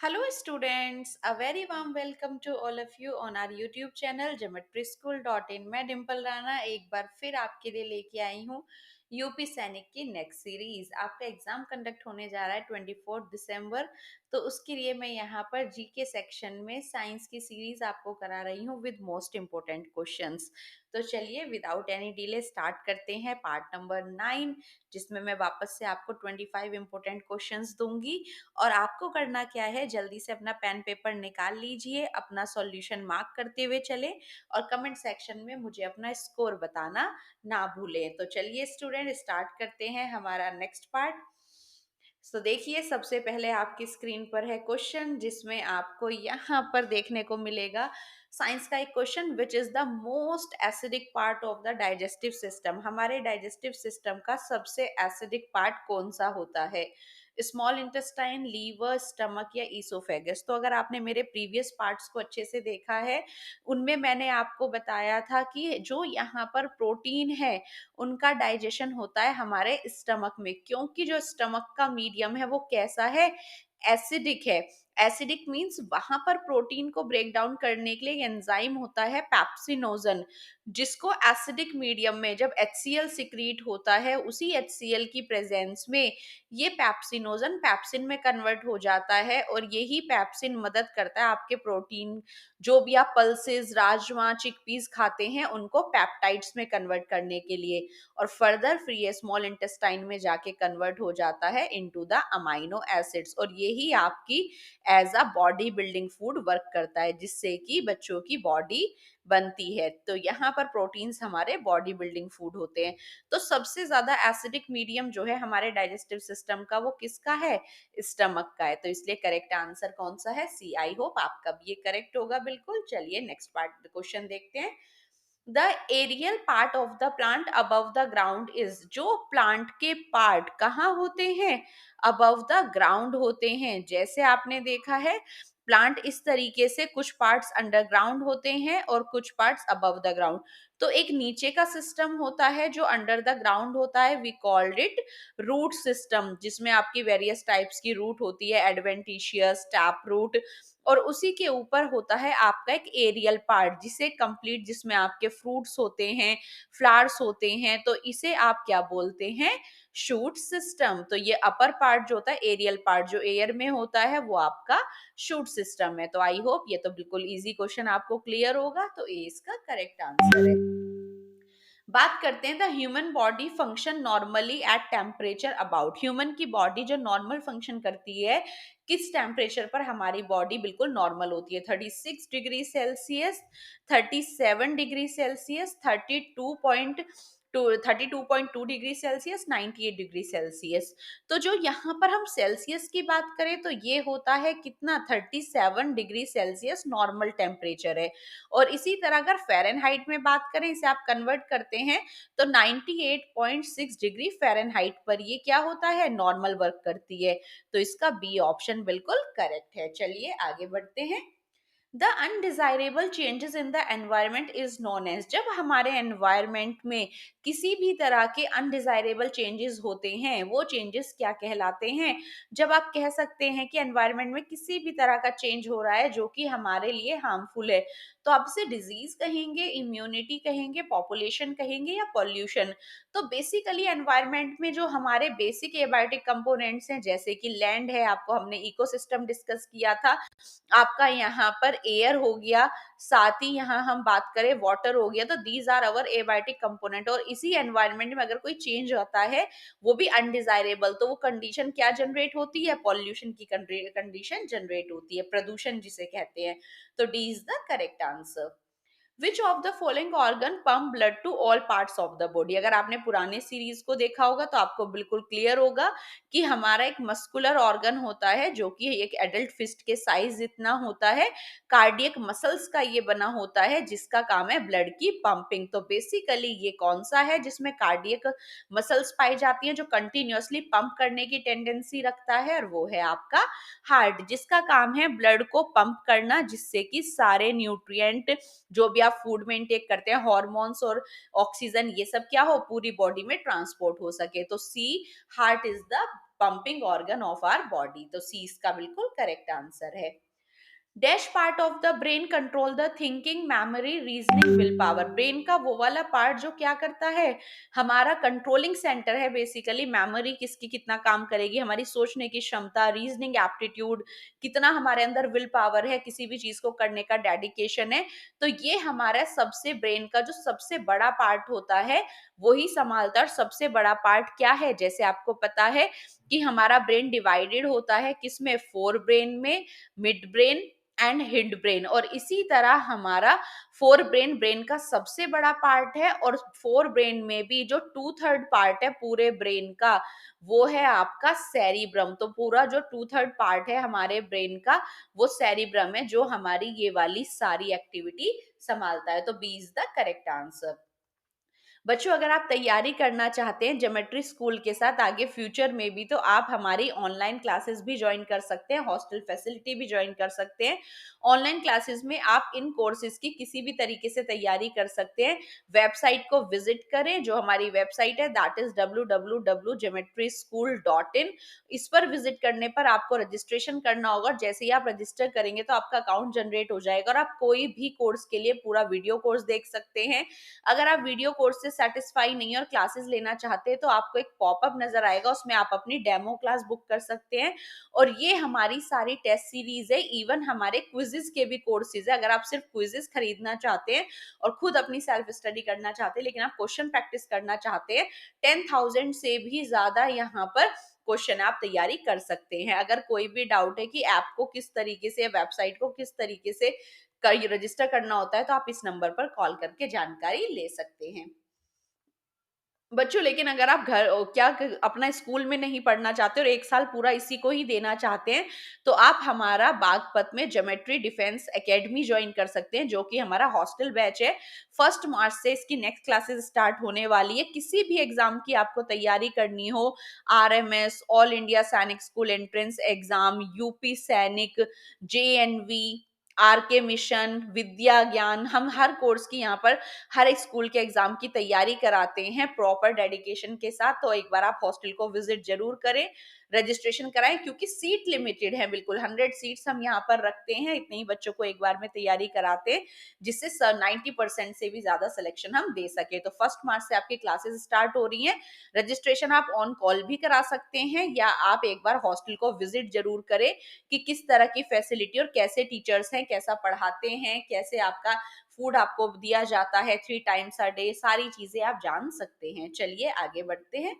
Hello students, a very warm welcome to all of you on our YouTube channel geometryschool.in। मैं डिम्पल राणा एक बार फिर आपके लिए लेके आई हूँ यूपी सैनिक की नेक्स्ट सीरीज। आपका एग्जाम कंडक्ट होने जा रहा है 24 दिसंबर, तो उसके लिए मैं यहाँ पर जीके सेक्शन में साइंस की सीरीज आपको करा रही हूँ विद मोस्ट इम्पोर्टेंट क्वेश्चंस। तो चलिए विदाउट एनी डिले स्टार्ट करते हैं पार्ट नंबर 9, जिसमें मैं वापस से आपको 25 इम्पोर्टेंट क्वेश्चंस दूंगी। और आपको करना क्या है, जल्दी से अपना पेन पेपर निकाल लीजिए, अपना सॉल्यूशन मार्क करते हुए चले और कमेंट सेक्शन में मुझे अपना स्कोर बताना ना भूलें। तो चलिए स्टूडेंट स्टार्ट करते हैं हमारा नेक्स्ट पार्ट। तो देखिए सबसे पहले आपकी स्क्रीन पर है क्वेश्चन, जिसमें आपको यहाँ पर देखने को मिलेगा साइंस का एक question, which is the most acidic part of the digestive system. हमारे डाइजेस्टिव सिस्टम का सबसे एसिडिक पार्ट कौन सा होता है? स्मॉल इंटेस्टाइन, लीवर, स्टमक या ईसोफेगस। तो अगर आपने मेरे प्रीवियस पार्ट्स को अच्छे से देखा है, उनमें मैंने आपको बताया था कि जो यहाँ पर प्रोटीन है उनका डाइजेशन होता है हमारे स्टमक में, क्योंकि जो स्टमक का मीडियम है वो कैसा है? एसिडिक है। एसिडिक मींस वहां पर प्रोटीन को ब्रेक डाउन करने के लिए एंजाइम होता है पेप्सिनोजन, जिसको एसिडिक मीडियम में जब HCl सिक्रीट होता है, उसी HCl की प्रेजेंस में ये पेप्सिनोजन पेप्सिन में कन्वर्ट हो जाता है, और यही पेप्सिन मदद करता है आपके प्रोटीन, जो भी आप पल्सेस, राजमा, चिकपीस खाते हैं, उनको पेप्टाइड्स में कन्वर्ट करने के लिए, और फर्दर फिर ये स्मॉल इंटेस्टाइन में जाके कन्वर्ट हो जाता है इनटू द अमाइनो एसिड्स, और यही आपकी as a body building food work करता है, जिससे कि बच्चों की बॉडी बनती है। तो यहाँ पर प्रोटीन्स हमारे बॉडी बिल्डिंग फूड होते हैं। तो सबसे ज्यादा एसिडिक मीडियम जो है हमारे डाइजेस्टिव सिस्टम का, वो किसका है? स्टमक का है। तो इसलिए करेक्ट आंसर कौन सा है? सी। आई होप आपका भी ये करेक्ट होगा बिल्कुल। चलिए नेक्स्ट पार्ट क्वेश्चन देखते हैं। The aerial part of the plant above the ground is. जो प्लांट के पार्ट कहाँ होते हैं? अबव द ग्राउंड होते हैं। जैसे आपने देखा है प्लांट इस तरीके से, कुछ पार्ट्स अंडरग्राउंड होते हैं और कुछ पार्ट्स अबव द ग्राउंड। तो एक नीचे का सिस्टम होता है जो अंडर द ग्राउंड होता है, we called it root system, जिसमें आपकी वेरियस टाइप्स की रूट होती है, एडवेंटिशियस, टैप रूट। और उसी के ऊपर होता है आपका एक एरियल पार्ट, जिसे कंप्लीट, जिसमें आपके फ्रूट्स होते हैं, फ्लावर्स होते हैं, तो इसे आप क्या बोलते हैं? Shoot system. तो ये अपर पार्ट जो होता है, एरियल पार्ट जो एयर में होता है, वो आपका शूट सिस्टम है। तो आई होप ये तो बिल्कुल इजी क्वेश्चन आपको क्लियर होगा, तो ये इसका करेक्ट आंसर है। बात करते हैं the human body function normally at temperature about. Human की बॉडी जो नॉर्मल फंक्शन करती है, किस टेम्परेचर पर हमारी बॉडी बिल्कुल नॉर्मल होती है? 36 degree Celsius, 37 degree Celsius, 32.2 degree Celsius, 98 degree Celsius. तो जो यहाँ पर हम सेल्सियस की बात करें तो ये होता है कितना? 37 डिग्री सेल्सियस नॉर्मल टेम्परेचर है। और इसी तरह अगर फ़ारेनहाइट में बात करें, इसे आप कन्वर्ट करते हैं तो 98.6 डिग्री फ़ारेनहाइट पर ये क्या होता है? नॉर्मल वर्क करती है। तो इसका बी ऑप्शन बिल्कुल करेक्ट है। चलिए आगे बढ़ते हैं। The undesirable changes in the environment is known as. जब हमारे एनवायरमेंट में किसी भी तरह के अनडिजायरेबल चेंजेस होते हैं, वो चेंजेस क्या कहलाते हैं? जब आप कह सकते हैं कि एनवायरमेंट में किसी भी तरह का चेंज हो रहा है जो कि हमारे लिए हार्मफुल है, तो आप इसे डिजीज कहेंगे, इम्यूनिटी कहेंगे, पॉपुलेशन कहेंगे, या पॉल्यूशन। तो बेसिकली एनवायरमेंट में जो हमारे बेसिक एबायोटिक कंपोनेंट्स हैं, जैसे कि लैंड है, आपको हमने इकोसिस्टम डिस्कस किया था, आपका यहाँ पर एयर हो गया, साथ ही यहाँ हम बात करें वाटर हो गया, तो these are our abiotic component. और इसी एनवायरनमेंट में अगर कोई चेंज होता है, वो भी अनडिजायरेबल, तो वो कंडीशन क्या जनरेट होती है? पॉल्यूशन की कंडीशन जनरेट होती है, प्रदूषण जिसे कहते हैं। तो D is the correct answer. Which of the following organ pump blood to all parts of the body. अगर आपने पुराने सीरीज को देखा होगा तो आपको बिल्कुल क्लियर होगा कि हमारा एक मस्कुलर ऑर्गन होता है, जो कि एक एडल्ट फिस्ट के साइज जितना होता है, कार्डियक मसल्स का ये बना होता है, जिसका काम है ब्लड की पंपिंग। तो बेसिकली ये कौन सा है जिसमें कार्डियक मसल्स पाई जाती हैं, जो कंटिन्यूअसली पंप करने की टेंडेंसी रखता है? और वो है आपका हार्ट, जिसका काम है ब्लड को पंप करना, जिससे कि सारे न्यूट्रिएंट जो भी आप फूड में इनटेक करते हैं, हार्मोन्स और ऑक्सीजन, ये सब क्या हो, पूरी बॉडी में ट्रांसपोर्ट हो सके। तो C, heart is the pumping organ of our body. तो सी इसका बिल्कुल करेक्ट आंसर है। Dash part of the brain control the thinking, memory, reasoning, will power. Brain का वो वाला पार्ट जो क्या करता है, हमारा कंट्रोलिंग सेंटर है बेसिकली। मेमोरी किसकी कितना काम करेगी, हमारी सोचने की क्षमता, रीजनिंग एप्टीट्यूड, कितना हमारे अंदर विल पावर है, किसी भी चीज को करने का डेडिकेशन है। तो ये हमारा सबसे ब्रेन का जो सबसे बड़ा पार्ट होता है वही संभालता है। और सबसे बड़ा पार्ट क्या है, जैसे आपको पता है कि हमारा ब्रेन डिवाइडेड होता है किसमें, फोर ब्रेन में, mid brain and hind brain. और इसी तरह हमारा फोर ब्रेन ब्रेन का सबसे बड़ा पार्ट है। और फोर ब्रेन में भी जो टू थर्ड पार्ट है पूरे ब्रेन का, वो है आपका सेरिब्रम। तो पूरा जो टू थर्ड पार्ट है हमारे ब्रेन का वो सेरिब्रम है, जो हमारी ये वाली सारी एक्टिविटी संभालता है। तो B is the correct answer. बच्चों, अगर आप तैयारी करना चाहते हैं ज्योमेट्री स्कूल के साथ आगे फ्यूचर में भी, तो आप हमारी ऑनलाइन क्लासेस भी ज्वाइन कर सकते हैं, हॉस्टल फैसिलिटी भी ज्वाइन कर सकते हैं। ऑनलाइन क्लासेस में आप इन कोर्सेज की किसी भी तरीके से तैयारी कर सकते हैं। वेबसाइट को विजिट करें, जो हमारी वेबसाइट है दैट इज www.geometryschool.in। इस पर विजिट करने पर आपको रजिस्ट्रेशन करना होगा। जैसे ही आप रजिस्टर करेंगे तो आपका अकाउंट जनरेट हो जाएगा और आप कोई भी कोर्स के लिए पूरा वीडियो कोर्स देख सकते हैं। अगर आप वीडियो कोर्स से सेटिस्फाई नहीं है और क्लासेस लेना चाहते हैं तो आपको एक पॉपअप नजर आएगा, उसमें आप अपनी डेमो क्लास बुक कर सकते हैं। और ये हमारी सारी टेस्ट सीरीज है, इवन हमारे क्विजेस के भी कोर्सेज है। अगर आप सिर्फ क्विजेस खरीदना चाहते हैं और खुद अपनी सेल्फ स्टडी करना चाहते हैं, लेकिन आप क्वेश्चन प्रैक्टिस करना चाहते हैं, 10,000 से भी ज्यादा यहाँ पर क्वेश्चन आप तैयारी कर सकते हैं। अगर कोई भी डाउट है कि ऐप को किस तरीके से, वेबसाइट को किस तरीके से रजिस्टर करना होता है, तो आप इस नंबर पर कॉल करके जानकारी ले सकते हैं। बच्चों, लेकिन अगर आप अपना स्कूल में नहीं पढ़ना चाहते और एक साल पूरा इसी को ही देना चाहते हैं, तो आप हमारा बागपत में ज्योमेट्री डिफेंस एकेडमी ज्वाइन कर सकते हैं, जो कि हमारा हॉस्टल बैच है। 1 मार्च से इसकी नेक्स्ट क्लासेस स्टार्ट होने वाली है। किसी भी एग्जाम की आपको तैयारी करनी हो, RMS, ऑल इंडिया सैनिक स्कूल एंट्रेंस एग्जाम, यूपी सैनिक, JNV, RK मिशन, विद्या ज्ञान, हम हर कोर्स की यहाँ पर हर एक स्कूल के एग्जाम की तैयारी कराते हैं प्रॉपर डेडिकेशन के साथ। तो एक बार आप हॉस्टल को विजिट जरूर करें, रजिस्ट्रेशन कराएं, क्योंकि सीट लिमिटेड है, बिल्कुल 100 सीट्स हम यहाँ पर रखते हैं। इतने ही बच्चों को एक बार में तैयारी कराते हैं, जिससे 90% से भी ज्यादा सिलेक्शन हम दे सके। तो 1 मार्च से आपकी क्लासेस स्टार्ट हो रही हैं। रजिस्ट्रेशन आप ऑन कॉल भी करा सकते हैं, या आप एक बार हॉस्टल को विजिट जरूर करें कि किस तरह की फैसिलिटी और कैसे टीचर्स हैं, कैसा पढ़ाते हैं, कैसे आपका फूड आपको दिया जाता है 3 टाइम्स अ डे, सारी चीजें आप जान सकते हैं। चलिए आगे बढ़ते हैं।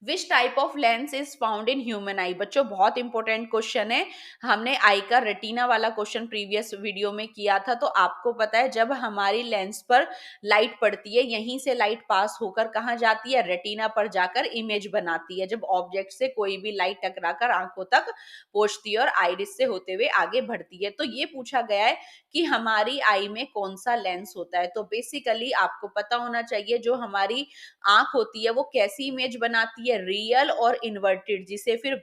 Which type of lens is found in human आई। बच्चों, बहुत इंपॉर्टेंट क्वेश्चन है। हमने आई का रेटिना वाला क्वेश्चन प्रीवियस वीडियो में किया था। तो आपको पता है जब हमारी लेंस पर लाइट पड़ती है, यहीं से लाइट पास होकर कहाँ जाती है, रेटिना पर जाकर इमेज बनाती है। जब ऑब्जेक्ट से कोई भी लाइट टकराकर आंखों तक पहुंचती है और आइरिस से होते हुए आगे बढ़ती है। तो ये पूछा गया है कि हमारी आई में कौन सा लेंस होता है। तो बेसिकली आपको पता होना चाहिए जो हमारी आंख होती है वो कैसी इमेज बनाती है, रियल और इन्वर्टेड, जिसे फिर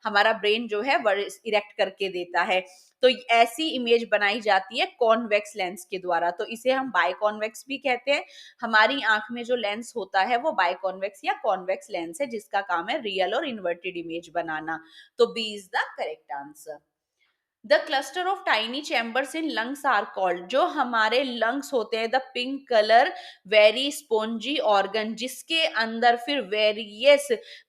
हमारा ब्रेन जो है इरेक्ट करके देता है। तो ऐसी इमेज बनाई जाती है कॉन्वेक्स लेंस के द्वारा। तो इसे हम बायकॉन्वेक्स भी कहते हैं। हमारी आंख में जो लेंस होता है वो बायकॉन्वेक्स या कॉन्वेक्स लेंस है, जिसका काम है रियल और इन्वर्टेड इमेज बनाना। तो B is the correct answer. The cluster of tiny chambers in lungs are called. जो हमारे लंग्स होते हैं, the pink colour very spongy organ, जिसके अंदर फिर वेरियस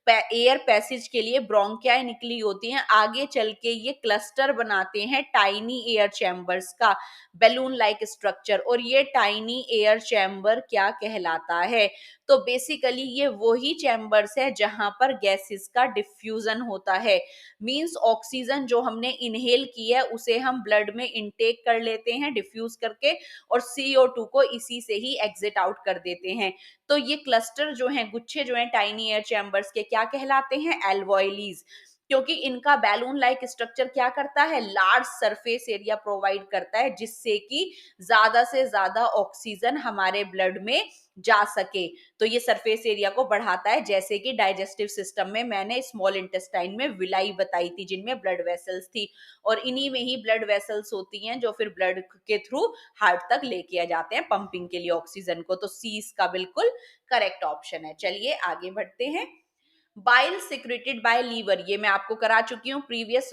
एयर पैसेज के लिए ब्रोंकियाई निकली होती हैं, आगे चल के ये क्लस्टर बनाते हैं टाइनी एयर चैम्बर्स का, बैलून लाइक स्ट्रक्चर। और ये टाइनी एयर चैम्बर क्या कहलाता है, तो बेसिकली ये वही चैम्बर्स है जहां पर गैसेस का डिफ्यूजन होता है। मींस ऑक्सीजन जो हमने इनहेल की है उसे हम ब्लड में इनटेक कर लेते हैं डिफ्यूज करके, और CO2 को इसी से ही एग्जिट आउट कर देते हैं। तो ये क्लस्टर जो हैं, गुच्छे जो हैं टाइनी एयर चैम्बर्स के, क्या कहलाते हैं, एल्वोइलीज। क्योंकि इनका बैलून लाइक स्ट्रक्चर क्या करता है, लार्ज सरफेस एरिया प्रोवाइड करता है, जिससे कि ज्यादा से ज्यादा ऑक्सीजन हमारे ब्लड में जा सके। तो ये सरफेस एरिया को बढ़ाता है। जैसे कि डाइजेस्टिव सिस्टम में मैंने स्मॉल इंटेस्टाइन में विलाई बताई थी, जिनमें ब्लड वेसल्स थी, और इन्हीं में ही ब्लड वेसल्स होती हैं जो फिर ब्लड के थ्रू हार्ट तक लेके जाते हैं पंपिंग के लिए ऑक्सीजन को। तो सी इसका बिल्कुल करेक्ट ऑप्शन है। चलिए आगे बढ़ते हैं। बाइल सिक्रेटेड बाय लीवर, ये मैं आपको करा चुकी हूँ प्रीवियस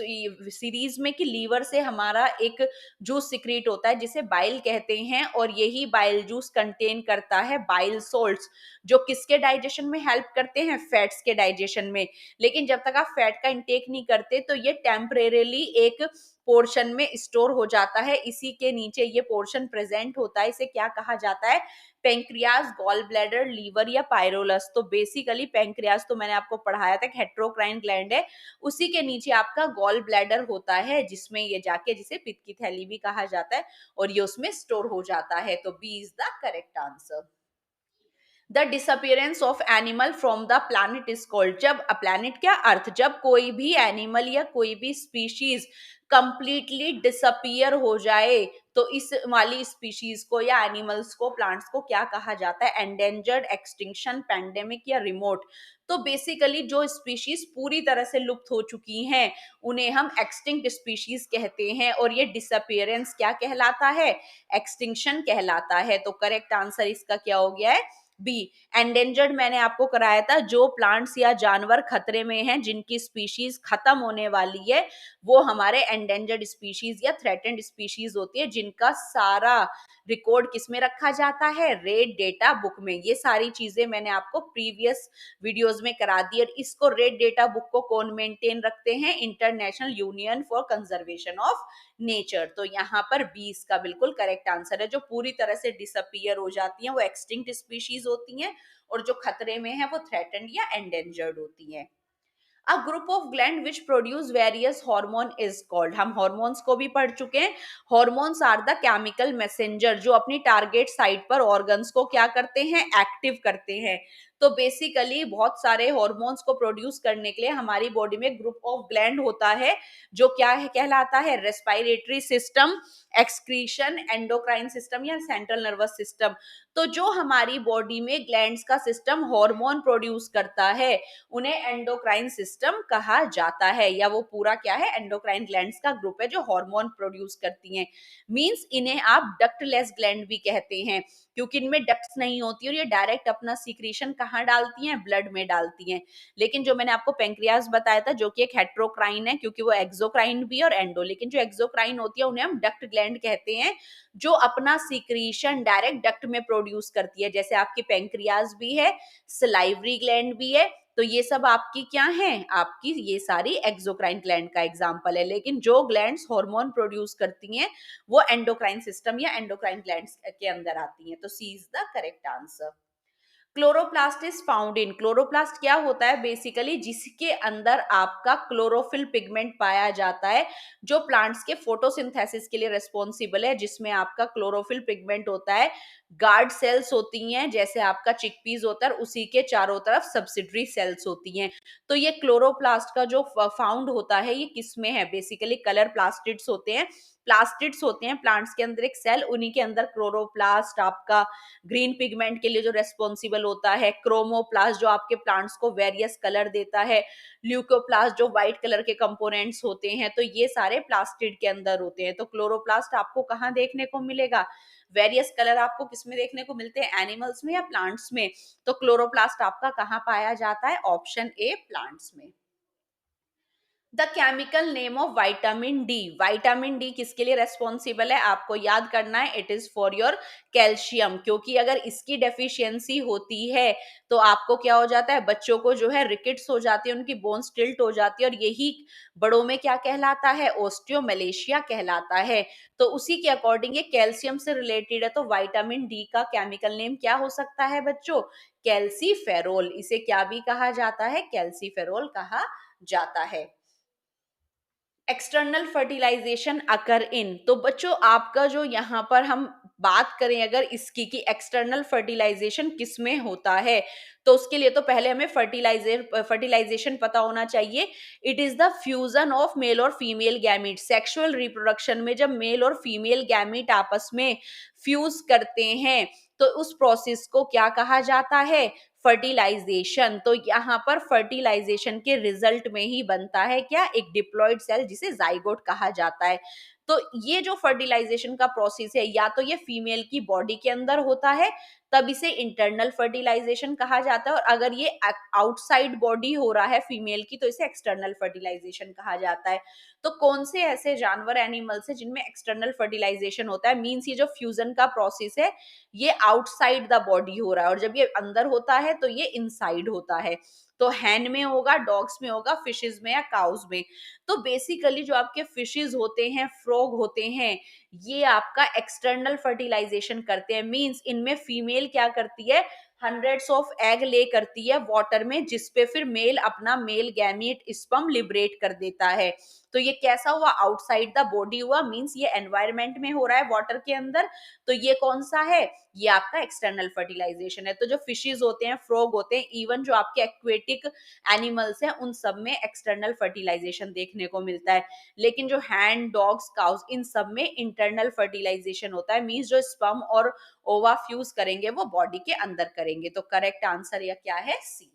सीरीज में कि लीवर से हमारा एक जूस सिक्रेट होता है जिसे बाइल कहते हैं, और यही बाइल जूस कंटेन करता है बाइल सोल्ट्स, जो किसके डाइजेशन में हेल्प करते हैं, फैट्स के डाइजेशन में। लेकिन जब तक आप फैट का इंटेक नहीं करते तो ये टेम्परेरीली एक पोर्शन में स्टोर हो जाता है, इसी के नीचे ये पोर्शन प्रेजेंट होता है। इसे क्या कहा जाता है, पेंक्रियाज, गॉल ब्लैडर, लीवर या पायरोलस। तो बेसिकली पेंक्रियाज तो मैंने आपको पढ़ाया था कि हेट्रोक्राइन ग्लैंड है, उसी के नीचे आपका गॉल ब्लैडर होता है जिसमें ये जाके, जिसे पित्त की थैली भी कहा जाता है, और ये उसमें स्टोर हो जाता है। तो B is the correct answer. The disappearance of animal from the planet is called, जब प्लैनेट क्या, अर्थ, जब कोई भी एनिमल या कोई भी स्पीशीज कंप्लीटली डिसअपियर हो जाए तो इस वाली स्पीशीज को या एनिमल्स को, प्लांट्स को क्या कहा जाता है, एंडेंजर्ड, एक्सटिंक्शन, पैंडेमिक या रिमोट। तो बेसिकली जो स्पीशीज पूरी तरह से लुप्त हो चुकी हैं उन्हें हम एक्सटिंक्ट स्पीशीज कहते हैं, और ये डिसअपियरेंस क्या कहलाता है, एक्सटिंक्शन कहलाता है। तो करेक्ट आंसर इसका क्या हो गया है, बी। एंडेंजर्ड मैंने आपको कराया था, जो प्लांट्स या जानवर खतरे में हैं, जिनकी स्पीशीज खत्म होने वाली है, वो हमारे एंडेंजर्ड स्पीशीज या थ्रेटेंड स्पीशीज होती है, जिनका सारा रिकॉर्ड किसमें रखा जाता है, रेड डेटा बुक में। ये सारी चीजें मैंने आपको प्रीवियस वीडियोस में करा दी, और इसको रेड डेटा बुक को कौन मेंटेन रखते हैं, international union for conservation of nature. तो यहाँ पर 20 का बिल्कुल करेक्ट आंसर है। जो पूरी तरह से डिसअपियर हो जाती हैं वो एक्सटिंक्ट स्पीशीज होती हैं, और जो खतरे में है वो थ्रेटेंड या एंडेंजर्ड होती हैं। A group of gland which produce various hormone is called, हम हॉर्मोन्स को भी पढ़ चुके हैं। Hormones are the chemical messenger, जो अपनी टारगेट साइट पर ऑर्गन्स को क्या करते हैं, एक्टिव करते हैं। तो बेसिकली बहुत सारे हॉर्मोन्स को प्रोड्यूस करने के लिए हमारी बॉडी में ग्रुप ऑफ ग्लैंड होता है, जो क्या है, कहलाता है respiratory system, excretion, endocrine system या सेंट्रल नर्वस सिस्टम। तो जो हमारी बॉडी में ग्लैंड्स का सिस्टम हार्मोन प्रोड्यूस करता है उन्हें एंडोक्राइन सिस्टम कहा जाता है, या वो पूरा क्या है, एंडोक्राइन ग्लैंड्स का ग्रुप है जो हार्मोन प्रोड्यूस करती हैं। मींस इन्हें आप डक्टलेस ग्लैंड भी कहते हैं, क्योंकि इनमें डक्ट्स नहीं होती और ये डायरेक्ट अपना सीक्रेशन कहाँ डालती हैं, ब्लड में डालती हैं। लेकिन जो मैंने आपको पेंक्रियाज बताया था, जो कि एक हेट्रोक्राइन है, क्योंकि वो एक्सोक्राइन भी और एंडो, लेकिन जो एक्सोक्राइन होती है उन्हें हम डक्ट ग्लैंड कहते हैं, जो अपना सीक्रेशन डायरेक्ट डक्ट में प्रोड्यूस करती है। जैसे आपकी पेंक्रियाज भी है, सलाइवरी ग्लैंड भी है, तो ये सब आपकी क्या हैं, आपकी ये सारी एक्सोक्राइन ग्लैंड का एग्जांपल है। लेकिन जो ग्लैंड्स हार्मोन प्रोड्यूस करती हैं वो एंडोक्राइन सिस्टम या एंडोक्राइन ग्लैंड्स के अंदर आती हैं। तो C is the correct answer. Chloroplast is found in, chloroplast क्या होता है, बेसिकली जिसके अंदर आपका क्लोरोफिल पिगमेंट पाया जाता है, जो प्लांट्स के फोटोसिंथेसिस के लिए रिस्पॉन्सिबल है, जिसमें आपका क्लोरोफिल पिगमेंट होता है। गार्ड सेल्स होती हैं, जैसे आपका चिकपीस होता है, उसी के चारों तरफ सब्सिडरी सेल्स होती हैं। तो ये क्लोरोप्लास्ट का जो फाउंड होता है ये किस में है, बेसिकली कलर प्लास्टिड्स होते हैं, प्लास्टिड्स होते हैं प्लांट्स के अंदर एक सेल, उन्हीं के अंदर क्लोरोप्लास्ट आपका ग्रीन पिगमेंट के लिए जो रेस्पॉन्सिबल होता है, क्रोमोप्लास्ट जो आपके प्लांट्स को वेरियस कलर देता है, ल्यूकोप्लास्ट जो व्हाइट कलर के कंपोनेंट्स होते हैं। तो ये सारे प्लास्टिड के अंदर होते हैं। तो क्लोरोप्लास्ट आपको कहाँ देखने को मिलेगा, वेरियस कलर आपको किसमें देखने को मिलते हैं, एनिमल्स में या प्लांट्स में। तो क्लोरोप्लास्ट आपका कहाँ पाया जाता है, ऑप्शन ए प्लांट्स में। The chemical name of vitamin D, vitamin D किसके लिए रेस्पॉन्सिबल है, आपको याद करना है, it is for your calcium. क्योंकि अगर इसकी डेफिशिएंसी होती है तो आपको क्या हो जाता है, बच्चों को जो है रिकेट्स हो जाती है, उनकी बोन्स टिल्ट हो जाती है, और यही बड़ों में क्या कहलाता है, ओस्टियोमलेशिया कहलाता है। तो उसी के अकॉर्डिंग ये कैल्शियम से रिलेटेड है। तो वाइटामिन डी का केमिकल नेम क्या हो सकता है बच्चों, कैल्सीफेरोल। इसे क्या भी कहा जाता है, कैल्सीफेरोल कहा जाता है। एक्सटर्नल फर्टिलाइजेशन अकर इन, तो बच्चों आपका जो यहाँ पर हम बात करें अगर इसकी कि एक्सटर्नल फर्टिलाइजेशन किस में होता है, तो उसके लिए तो पहले हमें फर्टिलाइजेशन पता होना चाहिए। It is the fusion of male और फीमेल गैमीट, सेक्सुअल रिप्रोडक्शन में जब मेल और फीमेल गैमीट आपस में फ्यूज करते हैं तो उस प्रोसेस को क्या कहा जाता है, फर्टिलाइजेशन, तो यहाँ पर फर्टिलाइजेशन के रिजल्ट में ही बनता है क्या, एक डिप्लॉइड सेल जिसे जाइगोट कहा जाता है। तो ये जो फर्टिलाइजेशन का प्रोसेस है, या तो ये फीमेल की बॉडी के अंदर होता है, तब इसे इंटरनल फर्टिलाइजेशन कहा जाता है, और अगर ये आउटसाइड बॉडी हो रहा है फीमेल की, तो इसे एक्सटर्नल फर्टिलाइजेशन कहा जाता है। तो कौन से ऐसे जानवर, एनिमल्स है जिनमें एक्सटर्नल फर्टिलाइजेशन होता है, मींस ये जो फ्यूजन का प्रोसेस है ये आउटसाइड द बॉडी हो रहा है, और जब ये अंदर होता है तो ये इनसाइड होता है। तो हैन में होगा, डॉग्स में होगा, फिशेज में या काउस में। तो बेसिकली जो आपके फिशेज होते हैं, फ्रॉग होते हैं, ये आपका एक्सटर्नल फर्टिलाइजेशन करते हैं, मींस इनमें फीमेल क्या करती है, हंड्रेड्स ऑफ एग ले करती है वाटर में, जिसपे फिर मेल अपना मेल गैमीट स्पर्म लिबरेट कर देता है। तो ये कैसा हुआ, आउटसाइड द बॉडी हुआ, मींस ये एनवायरमेंट में हो रहा है वाटर के अंदर। तो ये कौन सा है, ये आपका एक्सटर्नल फर्टिलाइजेशन है। तो जो फिशेज होते हैं, फ्रॉग होते हैं, इवन जो आपके एक्वेटिक एनिमल्स हैं, उन सब में एक्सटर्नल फर्टिलाइजेशन देखने को मिलता है। लेकिन जो हैंड, डॉग्स, काउस, इन सब में इंटरनल फर्टिलाइजेशन होता है, मींस जो स्पर्म और ओवा फ्यूज करेंगे वो बॉडी के अंदर करेंगे। तो करेक्ट आंसर या क्या है, C.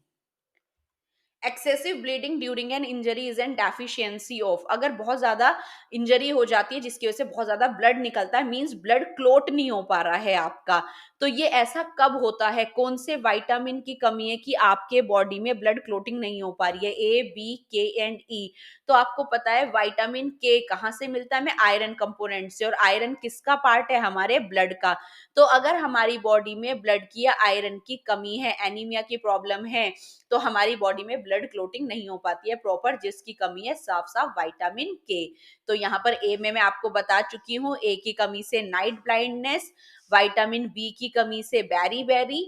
Excessive bleeding during an injury is an deficiency of, अगर बहुत ज्यादा इंजरी हो जाती है जिसकी वजह से बहुत ज्यादा ब्लड निकलता है, मींस ब्लड क्लोट नहीं हो पा रहा है आपका, तो ये ऐसा कब होता है, कौन से विटामिन की कमी है कि आपके बॉडी में ब्लड क्लोटिंग नहीं हो पा रही है, ए, बी, के एंड ई। तो आपको पता है विटामिन के कहाँ से मिलता है, हमें आयरन कंपोनेंट से, और आयरन किसका पार्ट है, हमारे ब्लड का। तो अगर हमारी बॉडी में ब्लड की या आयरन की कमी है, एनीमिया की प्रॉब्लम है, तो हमारी बॉडी में ब्लड क्लोटिंग नहीं हो पाती है प्रॉपर, जिसकी कमी है साफ साफ विटामिन के। तो यहाँ पर ए में मैं आपको बता चुकी हूँ, ए की कमी से नाइट ब्लाइंडनेस, विटामिन बी की कमी से बैरी बैरी,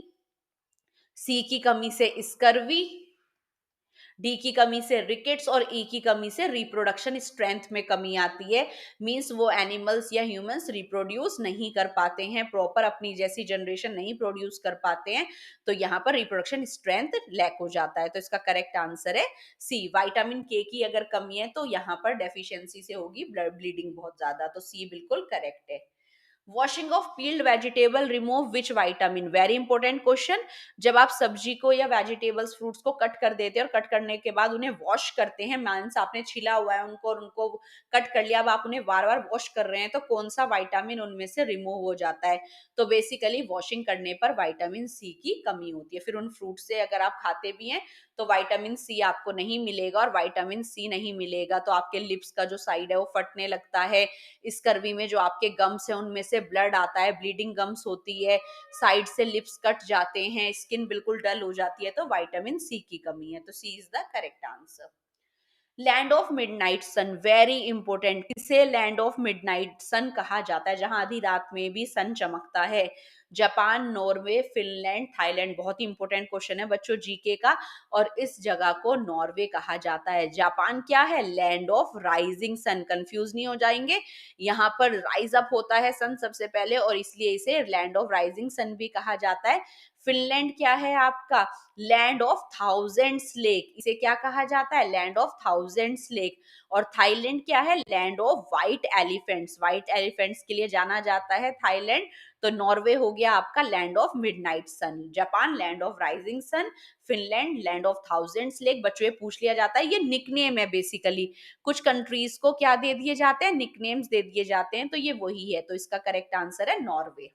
सी की कमी से स्कर्वी, डी की कमी से रिकेट्स, और ई की कमी से रिप्रोडक्शन स्ट्रेंथ में कमी आती है, मींस वो एनिमल्स या ह्यूमंस रिप्रोड्यूस नहीं कर पाते हैं प्रॉपर, अपनी जैसी जनरेशन नहीं प्रोड्यूस कर पाते हैं, तो यहाँ पर रिप्रोडक्शन स्ट्रेंथ लैक हो जाता है। तो इसका करेक्ट आंसर है सी, विटामिन के की अगर कमी है तो यहाँ पर डेफिशिएंसी से होगी ब्लड ब्लीडिंग बहुत ज्यादा, तो सी बिल्कुल करेक्ट है। Washing of peeled vegetable remove which vitamin, very important question. जब आप सब्जी को या वेजिटेबल्स, फ्रूट्स को कट कर देते हैं और कट करने के बाद उन्हें वॉश करते हैं, मींस आपने छिला हुआ है उनको और उनको कट कर लिया, अब आप उन्हें बार बार वॉश कर रहे हैं, तो कौन सा विटामिन उनमें से रिमूव हो जाता है, तो बेसिकली वॉशिंग करने पर विटामिन सी की कमी होती है। फिर उन फ्रूट से अगर आप खाते भी हैं तो विटामिन सी आपको नहीं मिलेगा, और विटामिन सी नहीं मिलेगा तो आपके लिप्स का जो साइड है वो फटने लगता है, स्कर्वी में जो आपके गम्स है उनमें से ब्लड आता है, ब्लीडिंग गम्स होती है, साइड से लिप्स कट जाते हैं, स्किन बिल्कुल डल हो जाती है, तो विटामिन सी की कमी है। तो C is the correct answer. Land of midnight sun, very important, किसे लैंड ऑफ मिडनाइट सन कहा जाता है, जहां आधी रात में भी सन चमकता है, जापान, नॉर्वे, फिनलैंड, थाईलैंड। बहुत ही इंपॉर्टेंट क्वेश्चन है बच्चों जीके का, और इस जगह को नॉर्वे कहा जाता है। जापान क्या है, land of rising sun, confuse नहीं हो जाएंगे, यहाँ पर राइज अप होता है सन सबसे पहले, और इसलिए इसे लैंड ऑफ राइजिंग सन भी कहा जाता है। फिनलैंड क्या है आपका, लैंड ऑफ थाउजेंड्स लेक, इसे क्या कहा जाता है, लैंड ऑफ थाउजेंड्स लेक। और थाईलैंड क्या है, land of white elephants, white elephants के लिए जाना जाता है थाईलैंड। तो नॉर्वे हो गया आपका land of midnight sun, Japan land of rising sun, Finland land of thousands lake. बच्चों ये पूछ लिया जाता है, ये निकनेम है बेसिकली, कुछ कंट्रीज को क्या दे दिए जाते हैं, निकनेम्स दे दिए जाते हैं, तो ये वही है। तो इसका करेक्ट आंसर है नॉर्वे।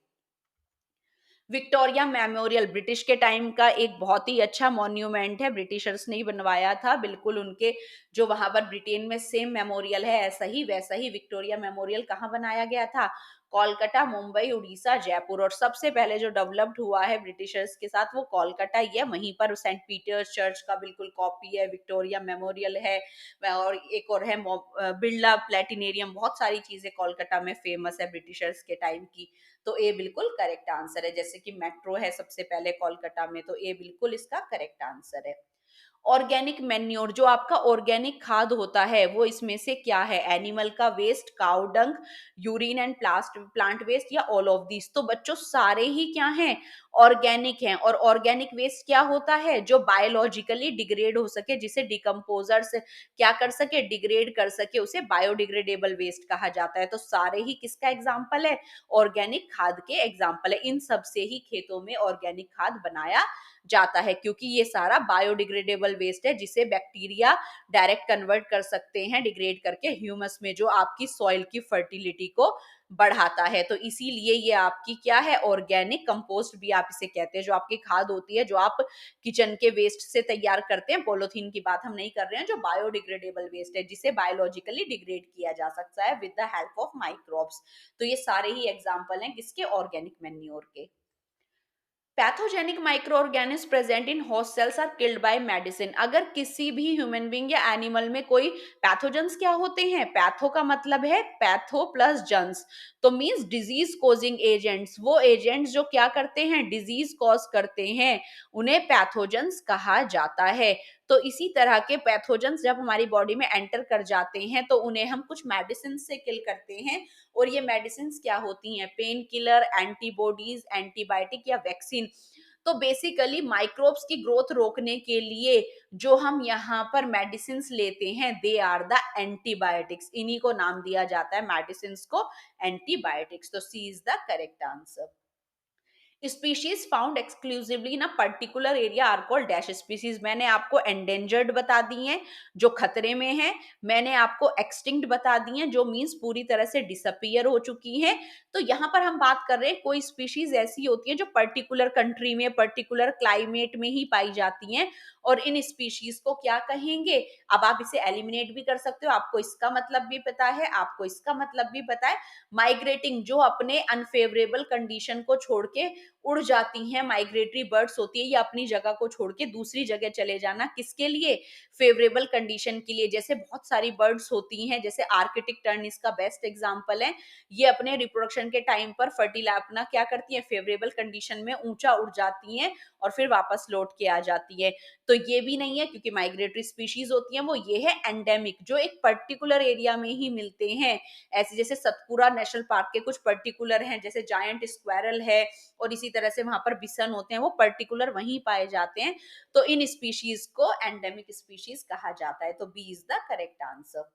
विक्टोरिया मेमोरियल ब्रिटिश के टाइम का एक बहुत ही अच्छा मॉन्यूमेंट है, ब्रिटिशर्स ने ही बनवाया था, बिल्कुल उनके जो वहां पर ब्रिटेन में सेम मेमोरियल है ऐसा ही वैसा ही विक्टोरिया मेमोरियल कहाँ बनाया गया था, कोलकाता, मुंबई, उड़ीसा, जयपुर। और सबसे पहले जो डेवलप्ड हुआ है ब्रिटिशर्स के साथ वो कोलकाता ही है, वहीं पर सेंट पीटर्स चर्च का बिल्कुल कॉपी है, विक्टोरिया मेमोरियल है, और एक और है बिरला प्लेटिनेरियम। बहुत सारी चीजें कोलकाता में फेमस है ब्रिटिशर्स के टाइम की। तो ए बिल्कुल करेक्ट आंसर है, जैसे कि मेट्रो है सबसे पहले कोलकाता में, तो ए बिल्कुल इसका करेक्ट आंसर है। ऑर्गेनिक मैन्योर, जो आपका ऑर्गेनिक खाद होता है, वो इसमें से क्या है? एनिमल का waste, cow dung, urine and plant waste, या ऑल ऑफ दीज? तो बच्चों सारे ही क्या हैं? ऑर्गेनिक हैं। और ऑर्गेनिक वेस्ट क्या होता है? जो बायोलॉजिकली डिग्रेड हो सके, जिसे डिकम्पोजर्स क्या कर सके? डिग्रेड कर सके, उसे बायोडिग्रेडेबल वेस्ट कहा जाता है। तो सारे ही किसका एग्जाम्पल है? ऑर्गेनिक खाद के एग्जाम्पल है। इन सब से ही खेतों में ऑर्गेनिक खाद बनाया जाता है, क्योंकि ये सारा बायोडिग्रेडेबल वेस्ट है, जिसे बैक्टीरिया डायरेक्ट कन्वर्ट कर सकते हैं डिग्रेड करके ह्यूमस में, जो आपकी सॉइल की फर्टिलिटी को बढ़ाता है। तो इसीलिए ये आपकी क्या है? ऑर्गेनिक कंपोस्ट भी आप इसे कहते हैं। जो आपकी खाद होती है, जो आप किचन के वेस्ट से तैयार करते हैं, पॉलिथीन की बात हम नहीं कर रहे हैं, जो बायोडिग्रेडेबल वेस्ट है, जिसे बायोलॉजिकली डिग्रेड किया जा सकता है with the help of microbes. तो ये सारे ही एग्जाम्पल हैं किसके? ऑर्गेनिक मैन्योर के। Pathogenic micro organism present in host cells are killed by medicine. अगर किसी भी ह्यूमन बीइंग या एनिमल में कोई पैथोजेंस क्या होते हैं? पैथो का मतलब है पैथो प्लस जंस, तो मींस डिजीज कॉजिंग एजेंट्स। वो एजेंट्स जो क्या करते हैं? डिजीज कॉज करते हैं, उन्हें पैथोजेंस कहा जाता है। तो इसी तरह के पैथोजेंस जब हमारी बॉडी में एंटर कर जाते हैं, तो उन्हें हम कुछ मेडिसिन से किल करते हैं। और ये मेडिसिन क्या होती हैं? पेन किलर, एंटीबॉडीज, एंटीबायोटिक या वैक्सीन। तो बेसिकली माइक्रोब्स की ग्रोथ रोकने के लिए जो हम यहाँ पर मेडिसिन लेते हैं, दे आर द एंटीबायोटिक्स। इन्हीं को नाम दिया जाता है मेडिसिन को एंटीबायोटिक्स। तो C is the correct answer. Species found exclusively in a particular area are called dash species. मैंने आपको एंडेंजर्ड बता दी हैं, जो खतरे में हैं। मैंने आपको एक्सटिंक्ट बता दी हैं, जो मींस पूरी तरह से डिसअपियर हो चुकी हैं। तो यहाँ पर हम बात कर रहे हैं, कोई स्पीशीज ऐसी होती है जो पर्टिकुलर कंट्री में, पर्टिकुलर क्लाइमेट में ही पाई जाती हैं, और इन स्पीशीज को क्या कहेंगे? अब आप इसे एलिमिनेट भी कर सकते हो, आपको इसका मतलब भी पता है, आपको इसका मतलब भी पता है। माइग्रेटिंग, जो अपने अनफेवरेबल कंडीशन को छोड़ के उड़ जाती हैं, माइग्रेटरी बर्ड्स होती है, ये अपनी जगह को छोड़ के दूसरी जगह चले जाना, किसके लिए? फेवरेबल कंडीशन के लिए। जैसे बहुत सारी बर्ड्स होती हैं, जैसे आर्कटिक टर्न इसका बेस्ट एग्जांपल है। ये अपने रिप्रोडक्शन के टाइम पर फर्टिला अपना क्या करती है? फेवरेबल कंडीशन में ऊंचा उड़ जाती हैं और फिर वापस लौट के आ जाती है। तो ये भी नहीं है, क्योंकि माइग्रेटरी स्पीशीज होती हैं, वो ये है एंडेमिक, जो एक पर्टिकुलर एरिया में ही मिलते हैं। ऐसे जैसे सतपुरा नेशनल पार्क के कुछ पर्टिकुलर हैं, जैसे जायंट स्क्वायरल है, और इसी तरह से वहां पर बिसन होते हैं, वो पर्टिकुलर वहीं पाए जाते हैं। तो इन स्पीशीज को एंडेमिक स्पीशीज कहा जाता है। तो B is the correct answer.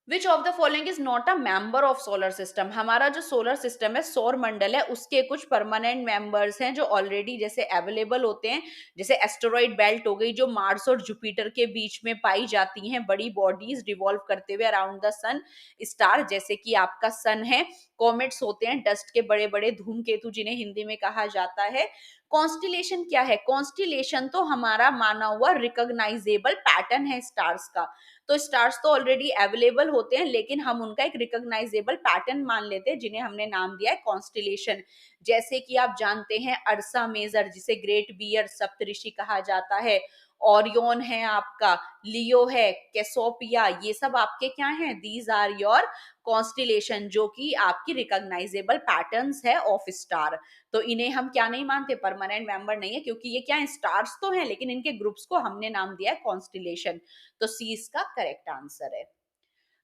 Which of the following is not a member of solar system? हमारा जो सोलर सिस्टम है, सौर मंडल है, उसके कुछ परमानेंट मेंबर्स हैं जो ऑलरेडी जैसे अवेलेबल होते हैं। जैसे एस्टेरॉइड बेल्ट हो गई, जो मार्स और जुपिटर के बीच में पाई जाती हैं, बड़ी बॉडीज रिवॉल्व करते हुए अराउंड द सन। स्टार, जैसे कि आपका सन है। कॉमेट्स होते हैं, डस्ट के बड़े बड़े धूमकेतु, जिन्हें हिंदी में कहा जाता है। कॉन्स्टिलेशन क्या है? कॉन्स्टिलेशन तो हमारा माना हुआ रिकॉग्नाइजेबल पैटर्न है स्टार्स का। तो स्टार्स तो ऑलरेडी अवेलेबल होते हैं, लेकिन हम उनका एक रिकॉग्नाइजेबल पैटर्न मान लेते हैं, जिन्हें हमने नाम दिया है कॉन्स्टिलेशन। जैसे कि आप जानते हैं अर्सा मेजर, जिसे ग्रेट बियर सप्तऋषि कहा जाता है। ओरियन है आपका, लियो है, कैसोपिया, ये सब आपके क्या हैं? दीज आर योर कॉन्स्टिलेशन, जो कि आपकी रिकॉग्नाइजेबल पैटर्न्स है ऑफ स्टार। तो इन्हें हम क्या नहीं मानते? परमानेंट मेंबर नहीं है, क्योंकि ये क्या है? स्टार्स तो हैं, लेकिन इनके ग्रुप्स को हमने नाम दिया है कॉन्स्टिलेशन। तो सी इसका करेक्ट आंसर है।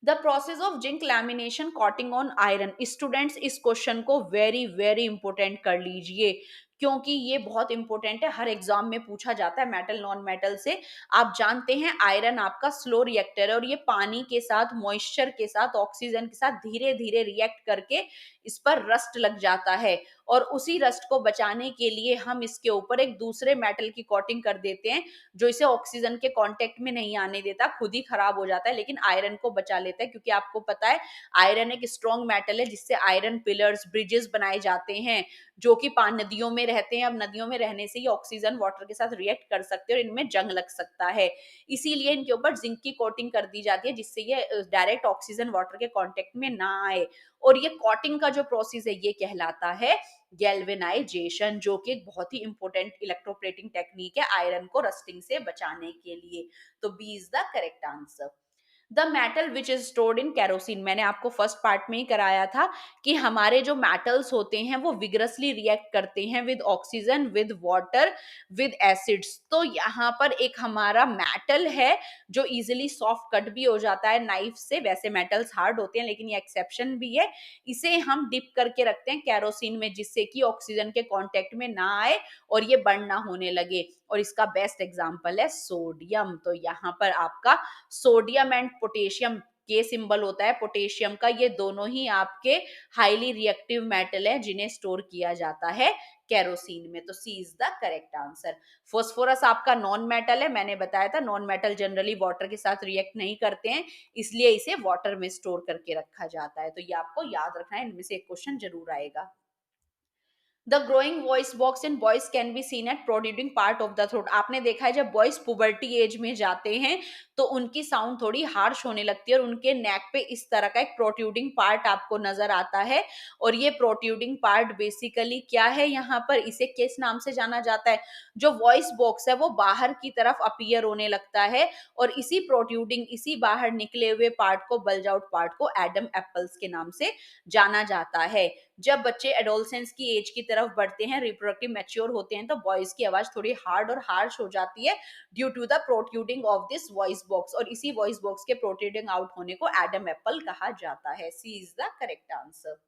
The process of zinc lamination coating on iron. Students, इस क्वेश्चन को वेरी वेरी इंपॉर्टेंट कर लीजिए, क्योंकि ये बहुत इंपॉर्टेंट है, हर एग्जाम में पूछा जाता है मेटल नॉन मेटल से। आप जानते हैं आयरन आपका स्लो रिएक्टर है, और ये पानी के साथ, मॉइस्चर के साथ, ऑक्सीजन के साथ धीरे धीरे रिएक्ट करके इस पर रस्ट लग जाता है। और उसी रस्ट को बचाने के लिए हम इसके ऊपर एक दूसरे मेटल की कोटिंग कर देते हैं, जो इसे ऑक्सीजन के कांटेक्ट में नहीं आने देता, खुद ही खराब हो जाता है, लेकिन आयरन को बचा लेता है। क्योंकि आपको पता है आयरन एक स्ट्रॉन्ग मेटल है, जिससे आयरन पिलर्स, ब्रिजेस बनाए जाते हैं, जो कि नदियों में रहते हैं। अब नदियों में रहने से ही ऑक्सीजन वाटर के साथ रिएक्ट कर सकते हैं और इनमें जंग लग सकता है। इसीलिए इनके ऊपर जिंक की कोटिंग कर दी जाती है, जिससे ये डायरेक्ट ऑक्सीजन वाटर के कांटेक्ट में ना आए। और ये कोटिंग का जो प्रोसेस है, ये कहलाता है गैल्वेनाइजेशन, जो कि एक बहुत ही इंपॉर्टेंट इलेक्ट्रोप्लेटिंग टेक्निक है आयरन को रस्टिंग से बचाने के लिए। तो B is the correct answer. The metal which is stored in kerosene, मैंने आपको फर्स्ट पार्ट में ही कराया था कि हमारे जो मेटल्स होते हैं वो विग्रसली रिएक्ट करते हैं with oxygen, with water, with acids. तो यहाँ पर एक हमारा मेटल है जो इजिली सॉफ्ट कट भी हो जाता है नाइफ से, वैसे मेटल्स हार्ड होते हैं लेकिन ये एक्सेप्शन भी है। इसे हम डिप करके रखते हैं केरोसिन में जिससे कि ऑक्सीजन के कांटेक्ट में ना आए और ये बर्न ना होने लगे, और इसका बेस्ट एग्जांपल है सोडियम। तो यहाँ पर आपका सोडियम एंड पोटेशियम, के सिंबल होता है पोटेशियम का, ये दोनों ही आपके हाईली रिएक्टिव मेटल है जिन्हें स्टोर किया जाता है केरोसिन में। तो C is the correct answer. Phosphorus आपका नॉन मेटल है, मैंने बताया था नॉन मेटल जनरली वाटर के साथ रिएक्ट नहीं करते हैं, इसलिए इसे वाटर में स्टोर करके रखा जाता है। तो ये आपको याद रखना है, इनमें से एक क्वेश्चन जरूर आएगा। The growing voice box in boys can be seen at producing part of the throat. आपने देखा है जब बॉयज पुबर्टी एज में जाते हैं तो उनकी साउंड थोड़ी हार्श होने लगती है और उनके नेक पे इस तरह का एक प्रोट्रूडिंग पार्ट आपको नजर आता है। और ये प्रोट्रूडिंग पार्ट बेसिकली क्या है, यहाँ पर इसे किस नाम से जाना जाता है, जो वॉइस बॉक्स है वो बाहर की तरफ अपीयर होने लगता है और इसी प्रोट्रूडिंग, इसी बाहर निकले हुए पार्ट को, बल्ज आउट पार्ट को एडम एप्पल्स के नाम से जाना जाता है। जब बच्चे एडोलसेंस की एज की तरफ बढ़ते हैं, रिप्रोडक्टिव मैच्योर होते हैं, तो वॉइस की आवाज थोड़ी हार्ड और हार्श हो जाती है due to the protruding of this voice box, और इसी वॉइस बॉक्स के प्रोट्रूडिंग आउट होने को एडम एप्पल कहा जाता है। C is the correct answer.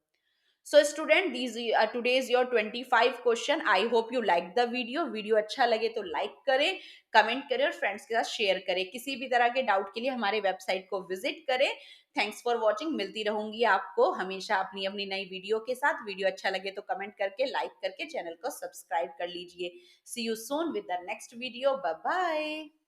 So student, these today is your 25 question. I hope you like the video. Video अच्छा लगे तो लाइक करें, कमेंट करें और फ्रेंड्स के साथ शेयर करें। किसी भी तरह के डाउट के लिए हमारे वेबसाइट को विजिट करें। Thanks for watching. मिलती रहूंगी आपको हमेशा अपनी अपनी नई वीडियो के साथ। वीडियो अच्छा लगे तो कमेंट करके, लाइक करके चैनल को सब्सक्राइब कर लीजिए। See you soon with the next video. Bye bye.